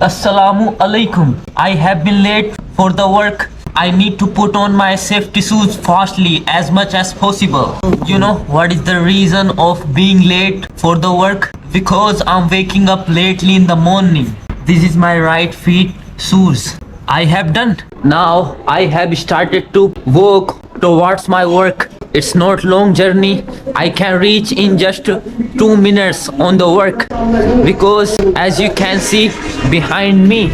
Assalamu alaikum. I have been late for the work. I need to put on my safety shoes fastly as much as possible. You know what is the reason of being late for the work? Because I'm waking up lately in the morning. This is my right feet shoes. I have done. Now I have started to walk towards my work. It's not long journey. I can reach in just 2 minutes on the work because as you can see behind me,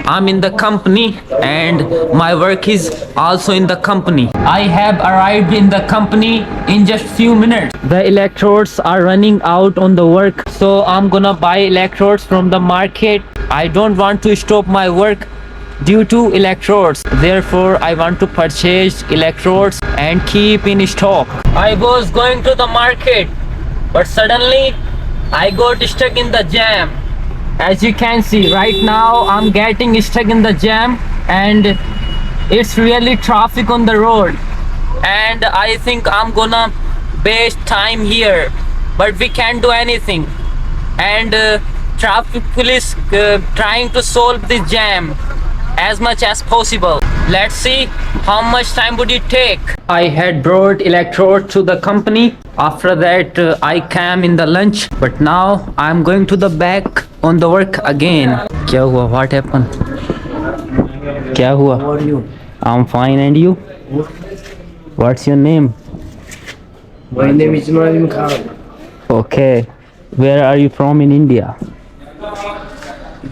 I'm in the company and my work is also in the company. I have arrived in the company in just few minutes. The electrodes are running out on the work, so I'm gonna buy electrodes from the market. I don't want to stop my work due to electrodes. Therefore, I want to purchase electrodes and keep in stock. I was going to the market, but suddenly I got stuck in the jam. As you can see right now, I'm getting stuck in the jam and it's really traffic on the road. And I think I'm gonna waste time here, but we can't do anything. And traffic police trying to solve this jam as much as possible. Let's see how much time would it take. I had brought electrode to the company. After that I came in the lunch, but now I'm going to the back on the work again. क्या हुआ? What happened? क्या हुआ? How are you? I'm fine, and you? What's your name? My name is Naim Khan. Okay. Where are you from in India?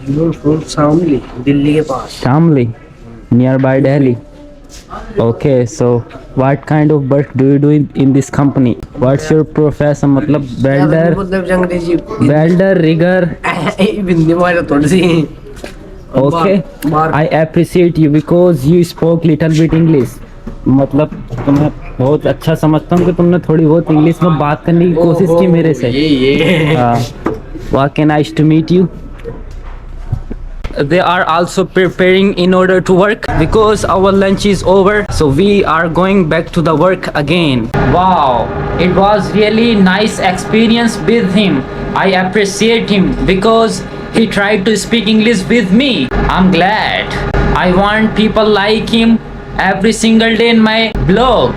You are from Shamli, Delhi के पास. Shamli, nearby Delhi. Okay, so what kind of work do you do in this company? What's your profession? मतलब welder, मतलब अंग्रेजी. welder, rigger. Hindi में थोड़ी सी. Okay, I appreciate you because you spoke little bit English. मतलब तुम्हें बहुत अच्छा समझता हूँ कि तुमने थोड़ी बहुत इंग्लिश में बात करने की कोशिश की मेरे से. What nice to meet you. They are also preparing in order to work because our lunch is over, so we are going back to the work again. Wow, it was really nice experience with him. I appreciate him because he tried to speak English with me. I'm glad. I want people like him every single day in my blog.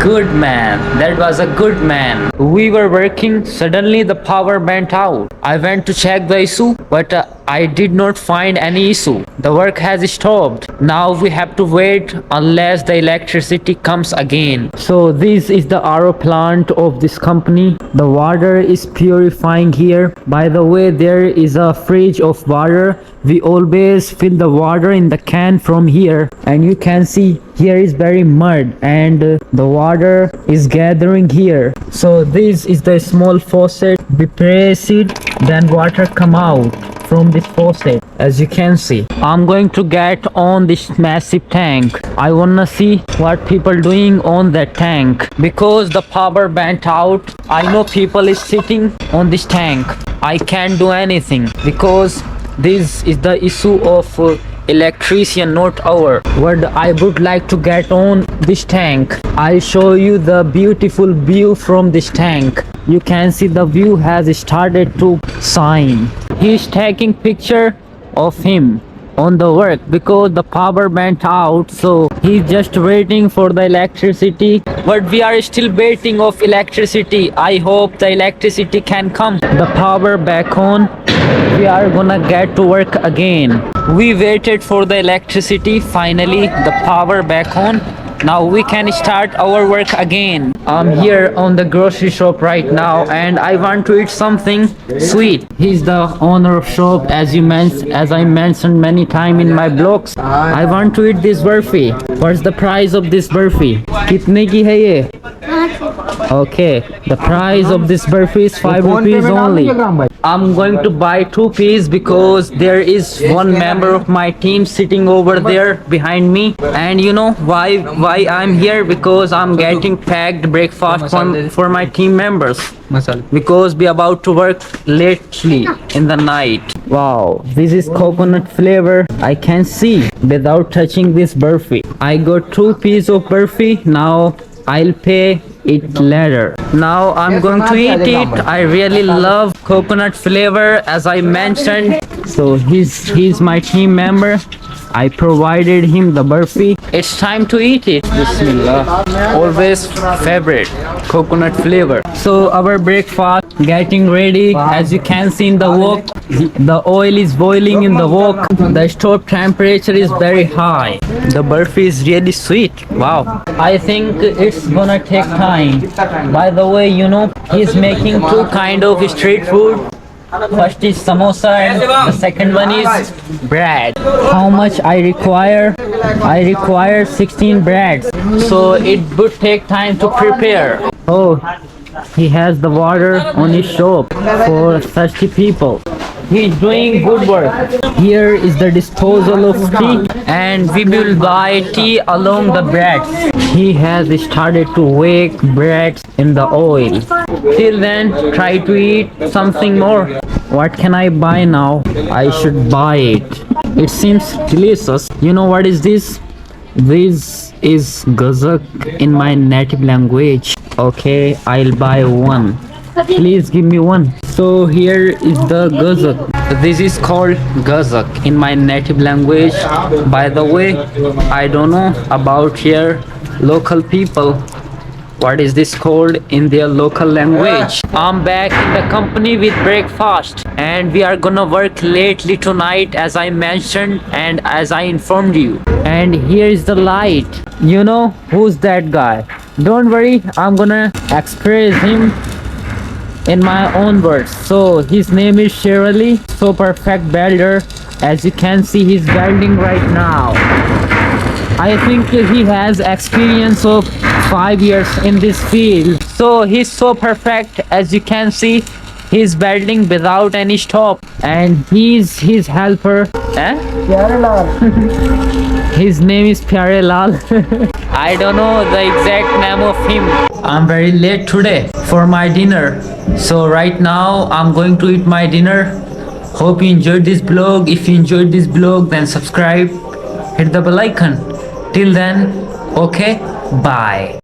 Good man, that was a good man. We were working, suddenly the power went out. I went to check the issue, but I did not find any issue. The work has stopped. Now we have to wait unless the electricity comes again. So this is the RO plant of this company. The water is purifying here. By the way, there is a fridge of water. We always fill the water in the can from here, and you can see here is very mud and the water is gathering here. So this is the small faucet. We press it, then water come out from this faucet. As you can see, I'm going to get on this massive tank. I wanna see what people doing on that tank because the power went out. I know people is sitting on this tank. I can't do anything because this is the issue of electrician, not our. What I would like to get on this tank, I'll show you the beautiful view from this tank. You can see the view has started to shine. He's taking picture of him on the work because the power went out, so he's just waiting for the electricity, but we are still waiting of electricity. I hope the electricity can come. The power back on. We are gonna get to work again. We waited for the electricity. Finally the power back on. Now we can start our work again. I'm here on the grocery shop right now and I want to eat something sweet. He's the owner of shop, as I mentioned many times in my blogs. I want to eat this burfi. What's the price of this burfi? कितने की है ये? Okay, the price of this burfi is 5 rupees only. I'm going to buy 2 pieces because there is one member of my team sitting over there behind me. And you know why I'm here? Because I'm getting packed breakfast for my team members. Because we about to work lately in the night. Wow, this is coconut flavor. I can see without touching this burfi. I got 2 pieces of burfi. Now I'll pay it later. Now I'm going to eat it. I really love coconut flavor, as I mentioned. So he's my team member. I provided him the burfi. It's time to eat it. Bismillah. Always favorite coconut flavor. So our breakfast getting ready. As you can see in the wok, the oil is boiling in the wok. The stove temperature is very high. The burfi is really sweet. Wow. I think it's gonna take time. By the way, you know, he's making two kind of street food. First is samosa and the second one is bread. How much I require? I require 16 breads. So it would take time to prepare. Oh, he has the water on his shop for thirsty people. He's doing good work. Here is the disposal of tea, and we will buy tea along the bread. He has started to wake bread in the oil. Till then, try to eat something more. What can I buy now? I should buy it. It seems delicious. You know what is this? This is gazak in my native language. Okay, I'll buy one. Please give me one. So here is the gazak. This is called gazak in my native language. By the way, I don't know about here local people. What is this called in their local language? I'm back in the company with breakfast, and we are gonna work lately tonight, as I mentioned and as I informed you. And here is the light. You know who's that guy? Don't worry, I'm gonna express him in my own words. So his name is Shirley, so perfect welder. As you can see, he's welding right now. I think he has experience of 5 years in this field. So he's so perfect. As you can see, he's welding without any stop. And he's his helper. His name is Pyare Lal. I don't know the exact name of him. I'm very late today for my dinner. So right now I'm going to eat my dinner. Hope you enjoyed this vlog. If you enjoyed this vlog, then subscribe, hit the bell icon. Till then, okay, bye.